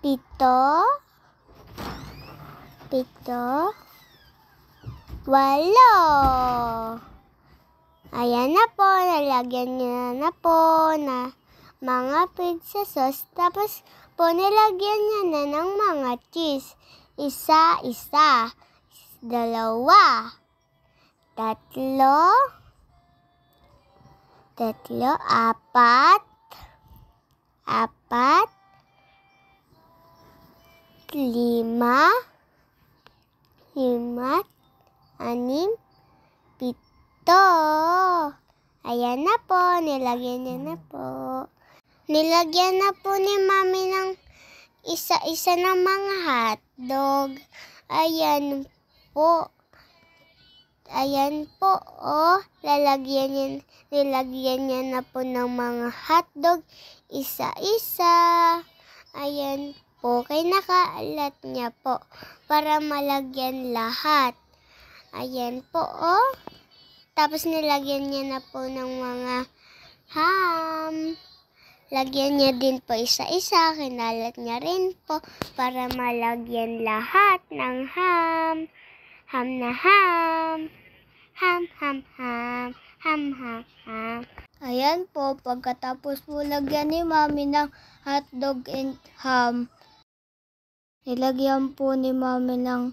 7, 8. Ayan na po, nalagyan niya na po na mga pizza sauce. Tapos po nilagyan niya na ng mga cheese. 1, 2, 3, 4, 5, 6, 7. Ayan na po, nilagyan niya na po. Nilagyan na po ni Mami ng isa-isa ng mga hotdog. Ayan po. Ayan po, oh. Nilagyan niya na po ng mga hotdog. Isa-isa. Ayan po. Kinakaalat niya po para malagyan lahat. Ayan po, oh. Tapos nilagyan niya na po ng mga ham. Lagyan niya din po isa-isa. Kinalat niya rin po para malagyan lahat ng ham. Ham na ham. Ham, ham, ham. Ham, ham, ham. Ayan po, pagkatapos po lagyan ni Mami ng hotdog and ham, nilagyan po ni Mami ng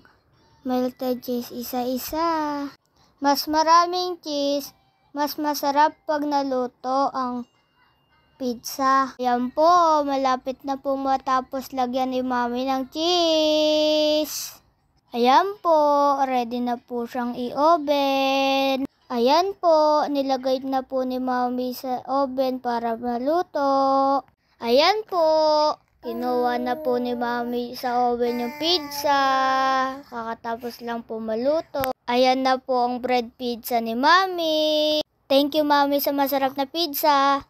melted cheese isa-isa. Mas maraming cheese, mas masarap pag naluto ang pizza. Ayan po, malapit na po matapos lagyan ni Mami ng cheese. Ayan po, ready na po siyang i-oven. Ayan po, nilagay na po ni Mami sa oven para maluto. Ayan po, kinuha na po ni Mami sa oven yung pizza. Kakatapos lang po maluto. Ayan na po ang bread pizza ni Mami. Thank you, Mami, sa masarap na pizza.